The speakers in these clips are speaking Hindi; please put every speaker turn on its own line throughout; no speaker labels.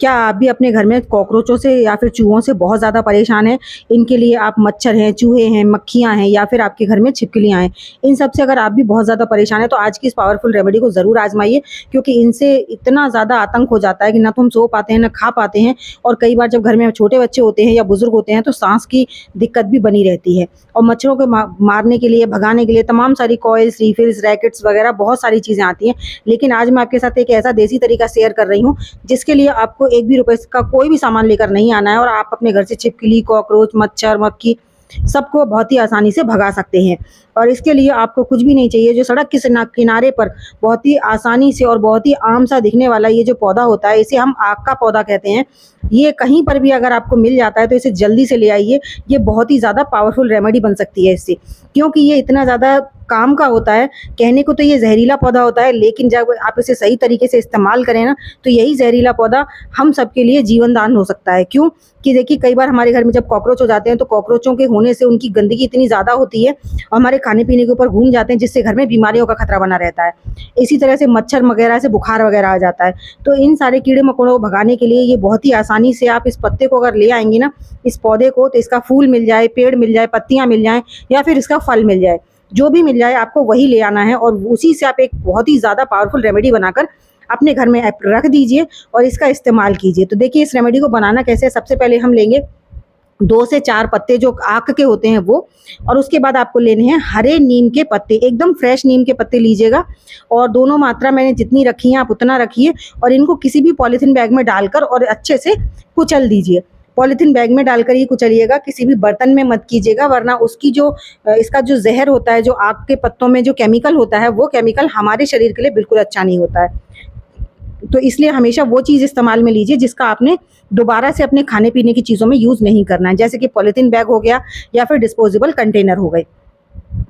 क्या आप भी अपने घर में कॉकरोचों से या फिर चूहों से बहुत ज़्यादा परेशान हैं? इनके लिए आप मच्छर हैं, चूहे हैं, मक्खियाँ हैं या फिर आपके घर में छिपकलियाँ हैं, इन सब से अगर आप भी बहुत ज़्यादा परेशान हैं तो आज की इस पावरफुल रेमेडी को ज़रूर आज़माइए, क्योंकि इनसे इतना ज़्यादा आतंक हो जाता है कि ना तो हम सो पाते हैं, ना खा पाते हैं, और कई बार जब घर में छोटे बच्चे होते हैं या बुज़ुर्ग होते हैं तो साँस की दिक्कत भी बनी रहती है। और मच्छरों को मारने के लिए, भगाने के लिए तमाम सारी कॉइल्स, रिफिल्स, रैकेट्स वगैरह बहुत सारी चीज़ें आती हैं। लेकिन आज मैं आपके साथ एक ऐसा देसी तरीका शेयर कर रही हूँ जिसके लिए आपको 1 भी रुपए का कोई भी सामान लेकर नहीं आना है और आप अपने घर से छिपकली, कॉकरोच, मच्छर, मक्खी सबको बहुत ही आसानी से भगा सकते हैं। और इसके लिए आपको कुछ भी नहीं चाहिए। जो सड़क के किनारे पर बहुत ही आसानी से और बहुत ही आम सा दिखने वाला ये जो पौधा होता है, इसे हम आग का पौधा कहते हैं। ये कहीं पर भी अगर आपको मिल जाता है तो इसे जल्दी से ले आइए। ये बहुत ही ज़्यादा पावरफुल रेमेडी बन सकती है इससे, क्योंकि ये इतना ज़्यादा काम का होता है। कहने को तो ये ज़हरीला पौधा होता है, लेकिन जब आप इसे सही तरीके से इस्तेमाल करें ना, तो यही ज़हरीला पौधा हम सबके लिए जीवन दान हो सकता है। क्यों? कि देखिए, कई बार हमारे घर में जब कॉकरोच हो जाते हैं तो कॉकरोचों के होने से उनकी गंदगी इतनी ज़्यादा होती है और हमारे खाने-पीने के ऊपर घूम जाते हैं, जिससे घर में बीमारियों का खतरा बना रहता है। इसी तरह से मच्छर वगैरह से बुखार वगैरह आ जाता है। तो इन सारे कीड़े-मकोड़ों को भगाने के लिए ये बहुत ही आसानी से आप इस पत्ते को अगर ले आएँगे ना, इस पौधे को, तो इसका फूल मिल जाए, पेड़ मिल जाए, पत्तियाँ मिल जाएँ या फिर इसका फल मिल जाए, जो भी मिल जाए आपको वही ले आना है और उसी से आप एक बहुत ही ज़्यादा पावरफुल रेमेडी बनाकर अपने घर में आप रख दीजिए और इसका इस्तेमाल कीजिए। तो देखिए, इस रेमेडी को बनाना कैसे है। सबसे पहले हम लेंगे 2 से 4 पत्ते जो आक के होते हैं वो, और उसके बाद आपको लेने हैं हरे नीम के पत्ते, एकदम फ्रेश नीम के पत्ते लीजिएगा और दोनों मात्रा मैंने जितनी रखी है आप उतना रखिए और इनको किसी भी पॉलीथीन बैग में डालकर और अच्छे से कुचल दीजिए। पॉलीथीन बैग में डालकर ये कुचलिएगा, किसी भी बर्तन में मत कीजिएगा, वरना उसकी जो इसका जो ज़हर होता है, जो आक के पत्तों में जो केमिकल होता है, वो केमिकल हमारे शरीर के लिए बिल्कुल अच्छा नहीं होता है। तो इसलिए हमेशा वो चीज़ इस्तेमाल में लीजिए जिसका आपने दोबारा से अपने खाने-पीने की चीज़ों में यूज़ नहीं करना है, जैसे कि पॉलीथीन बैग हो गया या फिर डिस्पोजेबल कंटेनर हो गए।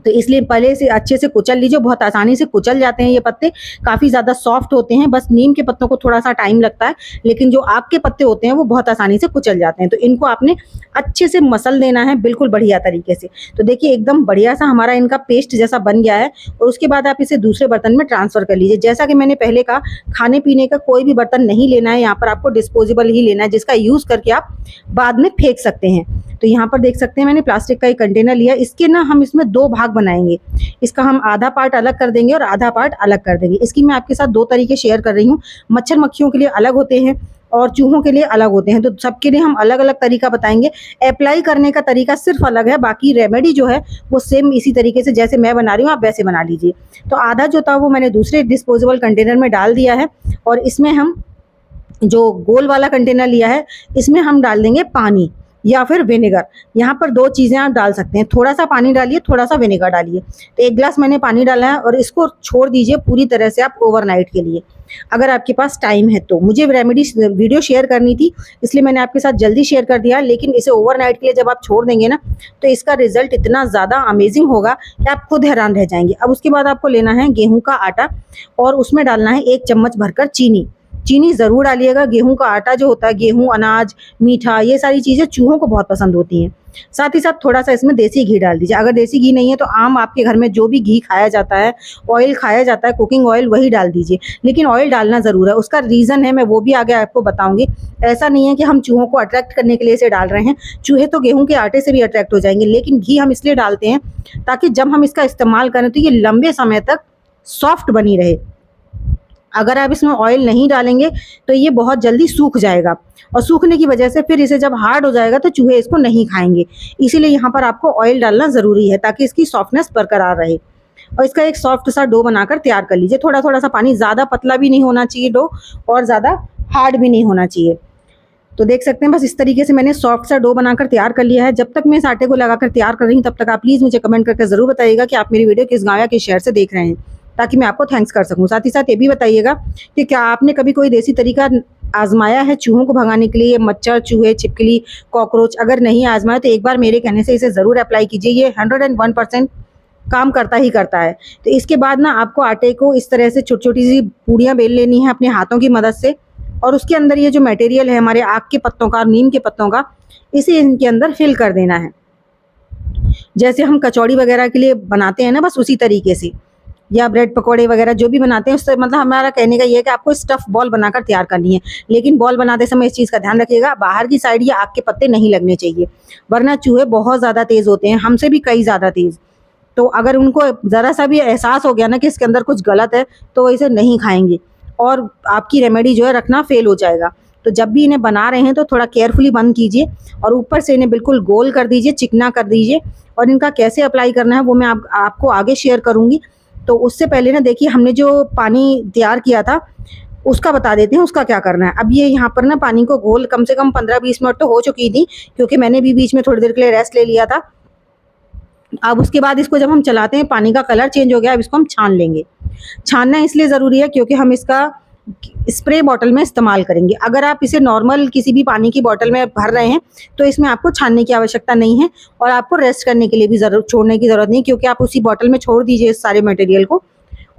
तो इसलिए पहले से अच्छे से कुचल लीजिए। बहुत आसानी से कुचल जाते हैं ये पत्ते, काफ़ी ज़्यादा सॉफ्ट होते हैं। बस नीम के पत्तों को थोड़ा-सा टाइम लगता है, लेकिन जो आक के पत्ते होते हैं वो बहुत आसानी से कुचल जाते हैं। तो इनको आपने अच्छे से मसल देना है बिल्कुल बढ़िया तरीके से। तो देखिए, एकदम बढ़िया-सा हमारा इनका पेस्ट जैसा बन गया है और उसके बाद आप इसे दूसरे बर्तन में ट्रांसफ़र कर लीजिए। जैसा कि मैंने पहले कहा, खाने-पीने का कोई भी बर्तन नहीं लेना है, यहाँ पर आपको डिस्पोजेबल ही लेना है, जिसका यूज़ करके आप बाद में फेंक सकते हैं। तो यहाँ पर देख सकते हैं मैंने प्लास्टिक का एक कंटेनर लिया। इसके ना हम इसमें 2 भाग बनाएँगे। इसका हम आधा पार्ट अलग कर देंगे और आधा पार्ट अलग कर देंगे। इसकी मैं आपके साथ 2 तरीके शेयर कर रही हूँ। मच्छर-मक्खियों के लिए अलग होते हैं और चूहों के लिए अलग होते हैं। तो सबके लिए हम अलग-अलग तरीका बताएँगे। अप्लाई करने का तरीका सिर्फ़ अलग है, बाकी रेमेडी जो है वो सेम इसी तरीके से जैसे मैं बना रही हूँ, आप वैसे बना लीजिए। तो आधा जो था वो मैंने दूसरे डिस्पोजेबल कंटेनर में डाल दिया है और इसमें हम जो गोल वाला कंटेनर लिया है, इसमें हम डाल देंगे पानी या फिर विनेगर। यहाँ पर 2 चीज़ें आप डाल सकते हैं। थोड़ा-सा पानी डालिए, थोड़ा-सा विनेगर डालिए। तो 1 ग्लास मैंने पानी डाला है और इसको छोड़ दीजिए पूरी तरह से आप ओवरनाइट के लिए, अगर आपके पास टाइम है तो। मुझे रेमेडी वीडियो शेयर करनी थी, इसलिए मैंने आपके साथ जल्दी शेयर कर दिया, लेकिन इसे ओवरनाइट के लिए जब आप छोड़ देंगे ना, तो इसका रिज़ल्ट इतना ज़्यादा अमेज़िंग होगा कि आप खुद हैरान रह जाएँगे। अब उसके बाद आपको लेना है गेहूँ का आटा और उसमें डालना है 1 चम्मच भरकर चीनी। चीनी ज़रूर डालिएगा। गेहूँ का आटा जो होता है, गेहूँ, अनाज, मीठा, ये सारी चीज़ें चूहों को बहुत पसंद होती हैं। साथ ही साथ थोड़ा-सा इसमें देसी घी डाल दीजिए। अगर देसी घी नहीं है तो आम आपके घर में जो भी घी खाया जाता है, ऑयल खाया जाता है, कुकिंग ऑयल, वही डाल दीजिए। लेकिन ऑयल डालना ज़रूर है, उसका रीज़न है, मैं वो भी आगे आपको बताऊँगी। ऐसा नहीं है कि हम चूहों को अट्रैक्ट करने के लिए इसे डाल रहे हैं। चूहे तो गेहूँ के आटे से भी अट्रैक्ट हो जाएँगे, लेकिन घी हम इसलिए डालते हैं ताकि जब हम इसका इस्तेमाल करें तो ये लंबे समय तक सॉफ्ट बनी रहे। अगर आप इसमें ऑयल नहीं डालेंगे तो ये बहुत जल्दी सूख जाएगा और सूखने की वजह से फिर इसे जब हार्ड हो जाएगा तो चूहे इसको नहीं खाएँगे। इसीलिए यहाँ पर आपको ऑयल डालना ज़रूरी है ताकि इसकी सॉफ्टनेस बरकरार रहे। और इसका एक सॉफ्ट सा डो बनाकर तैयार कर लीजिए। थोड़ा-थोड़ा सा पानी, ज़्यादा पतला भी नहीं होना चाहिए डो और ज़्यादा हार्ड भी नहीं होना चाहिए। तो देख सकते हैं, बस इस तरीके से मैंने सॉफ्ट सा डो बनाकर तैयार कर लिया है। जब तक मैं इस आटे को लगाकर तैयार कर रही हूँ, तब तक आप प्लीज़ मुझे कमेंट करके ज़रूर बताइएगा कि आप मेरी वीडियो किस गाँव या किस शहर से देख रहे हैं, ताकि मैं आपको थैंक्स कर सकूँ। साथ ही साथ ये भी बताइएगा कि क्या आपने कभी कोई देसी तरीका आज़माया है चूहों को भगाने के लिए? मच्छर, चूहे, छिपकली, कॉकरोच अगर नहीं आज़माया तो एक बार मेरे कहने से इसे ज़रूर अप्लाई कीजिए। ये 101% काम करता ही करता है। तो इसके बाद ना आपको आटे को इस तरह से छोटी-छोटी सी पूड़ियाँ बेल लेनी है अपने हाथों की मदद से और उसके अंदर ये जो मटेरियल है हमारे आक के पत्तों का और नीम के पत्तों का, इसे इनके अंदर फिल कर देना है। जैसे हम कचौड़ी वगैरह के लिए बनाते हैं ना, बस उसी तरीके से। या ब्रेड पकौड़े वगैरह जो भी बनाते हैं, उससे मतलब हमारा कहने का ये है कि आपको स्टफ़ बॉल बनाकर तैयार करनी है। लेकिन बॉल बनाते समय इस चीज़ का ध्यान रखिएगा, बाहर की साइड ये आग के पत्ते नहीं लगने चाहिए, वरना चूहे बहुत ज़्यादा तेज़ होते हैं, हमसे भी कई ज़्यादा तेज़। तो अगर उनको ज़रा सा भी एहसास हो गया ना कि इसके अंदर कुछ गलत है, तो वो इसे नहीं खाएँगे और आपकी रेमेडी जो है रखना फ़ेल हो जाएगा। तो जब भी इन्हें बना रहे हैं तो थोड़ा केयरफुली बंद कीजिए और ऊपर से इन्हें बिल्कुल गोल कर दीजिए, चिकना कर दीजिए। और इनका कैसे अप्लाई करना है वो मैं आपको आगे शेयर करूँगी। तो उससे पहले ना देखिए, हमने जो पानी तैयार किया था उसका बता देते हैं उसका क्या करना है। अब ये यहाँ पर ना पानी को घोल कम से कम 15-20 मिनट तो हो चुकी थी, क्योंकि मैंने भी बीच में थोड़ी देर के लिए रेस्ट ले लिया था। अब उसके बाद इसको जब हम चलाते हैं, पानी का कलर चेंज हो गया, अब इसको हम छान लेंगे। छानना इसलिए ज़रूरी है क्योंकि हम इसका स्प्रे बॉटल में इस्तेमाल करेंगे। अगर आप इसे नॉर्मल किसी भी पानी की बॉटल में भर रहे हैं तो इसमें आपको छानने की आवश्यकता नहीं है और आपको रेस्ट करने के लिए भी छोड़ने की ज़रूरत नहीं, क्योंकि आप उसी बॉटल में छोड़ दीजिए इस सारे मटेरियल को।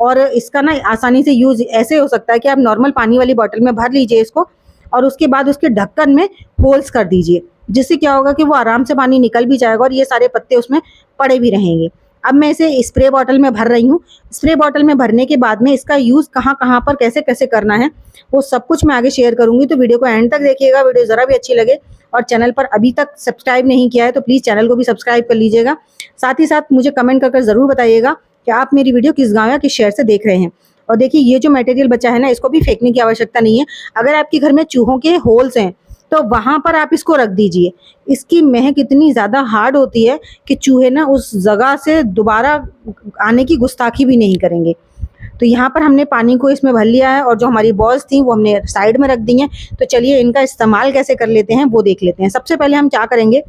और इसका ना आसानी से यूज़ ऐसे हो सकता है कि आप नॉर्मल पानी वाली बॉटल में भर लीजिए इसको और उसके बाद उसके ढक्कन में होल्स कर दीजिए, जिससे क्या होगा कि वो आराम से पानी निकल भी जाएगा और ये सारे पत्ते उसमें पड़े भी रहेंगे। अब मैं इसे स्प्रे बॉटल में भर रही हूँ। स्प्रे बॉटल में भरने के बाद में इसका यूज़ कहाँ-कहाँ पर कैसे-कैसे करना है, वो सब कुछ मैं आगे शेयर करूँगी। तो वीडियो को एंड तक देखिएगा। वीडियो ज़रा भी अच्छी लगे और चैनल पर अभी तक सब्सक्राइब नहीं किया है तो प्लीज़ चैनल को भी सब्सक्राइब कर लीजिएगा। साथ ही साथ मुझे कमेंट कर ज़रूर बताइएगा कि आप मेरी वीडियो किस गाँव या किस शहर से देख रहे हैं। और देखिए, ये जो मटेरियल बचा है ना, इसको भी फेंकने की आवश्यकता नहीं है। अगर आपके घर में चूहों के होल्स हैं तो वहाँ पर आप इसको रख दीजिए। इसकी महक इतनी ज़्यादा हार्ड होती है कि चूहे ना उस जगह से दोबारा आने की गुस्ताखी भी नहीं करेंगे। तो यहाँ पर हमने पानी को इसमें भर लिया है और जो हमारी बॉल्स थी वो हमने साइड में रख दी हैं। तो चलिए इनका इस्तेमाल कैसे कर लेते हैं वो देख लेते हैं। सबसे पहले हम क्या करेंगे,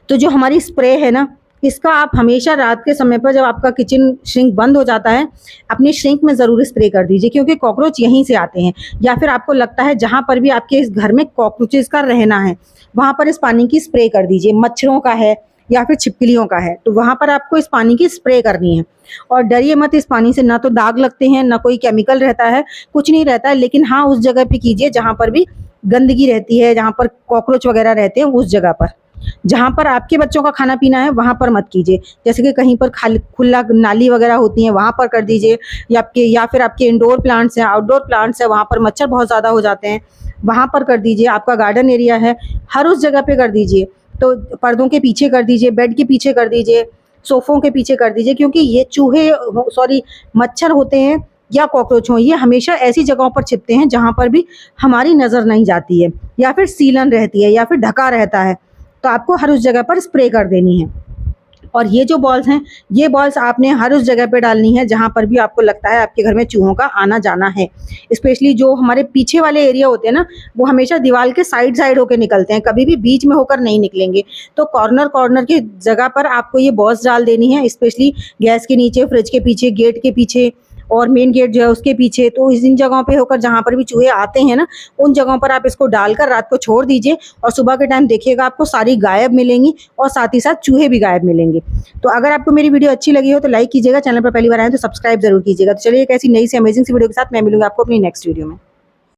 तो जो हमारी स्प्रे है ना, इसका आप हमेशा रात के समय पर जब आपका किचन श्रिंक बंद हो जाता है, अपनी श्रिंक में ज़रूर स्प्रे कर दीजिए, क्योंकि कॉकरोच यहीं से आते हैं। या फिर आपको लगता है जहाँ पर भी आपके इस घर में कॉकरोचेज़ का रहना है, वहाँ पर इस पानी की स्प्रे कर दीजिए। मच्छरों का है या फिर छिपकलियों का है, तो वहाँ पर आपको इस पानी की स्प्रे करनी है। और डरिए मत इस पानी से, ना तो दाग लगते हैं, ना कोई केमिकल रहता है, कुछ नहीं रहता है। लेकिन हाँ, उस जगह पे कीजिए जहाँ पर भी गंदगी रहती है, जहाँ पर कॉकरोच वगैरह रहते हैं, उस जगह पर। जहाँ पर आपके बच्चों का खाना पीना है वहाँ पर मत कीजिए। जैसे कि कहीं पर खाली खुला नाली वगैरह होती है वहाँ पर कर दीजिए, या फिर आपके इंडोर प्लांट्स हैं, आउटडोर प्लांट्स हैं, वहाँ पर मच्छर बहुत ज़्यादा हो जाते हैं, वहाँ पर कर दीजिए। आपका गार्डन एरिया है, हर उस जगह पे कर दीजिए। तो पर्दों के पीछे कर दीजिए, बेड के पीछे कर दीजिए, सोफ़ों के पीछे कर दीजिए, क्योंकि ये मच्छर होते हैं या कॉकरोच हों, ये हमेशा ऐसी जगहों पर छिपते हैं जहाँ पर भी हमारी नज़र नहीं जाती है, या फिर सीलन रहती है, या फिर ढका रहता है। तो आपको हर उस जगह पर स्प्रे कर देनी है। और ये जो बॉल्स हैं, ये बॉल्स आपने हर उस जगह पे डालनी है जहाँ पर भी आपको लगता है आपके घर में चूहों का आना जाना है। स्पेशली जो हमारे पीछे वाले एरिया होते हैं ना, वो हमेशा दीवार के साइड साइड होकर निकलते हैं, कभी भी बीच में होकर नहीं निकलेंगे। तो कॉर्नर कॉर्नर की जगह पर आपको ये बॉल्स डाल देनी है, स्पेशली गैस के नीचे, फ्रिज के पीछे, गेट के पीछे और मेन गेट जो है उसके पीछे। तो इन जगहों पे होकर जहाँ पर भी चूहे आते हैं ना, उन जगहों पर आप इसको डालकर रात को छोड़ दीजिए और सुबह के टाइम देखिएगा आपको सारी गायब मिलेंगी और साथ ही साथ चूहे भी गायब मिलेंगे। तो अगर आपको मेरी वीडियो अच्छी लगी हो तो लाइक कीजिएगा, चैनल पर पहली बार आए तो सब्सक्राइब जरूर कीजिएगा। तो चलिए एक ऐसी नई सी अमेजिंग सी वीडियो के साथ मैं मिलूंगा आपको अपनी नेक्स्ट वीडियो में।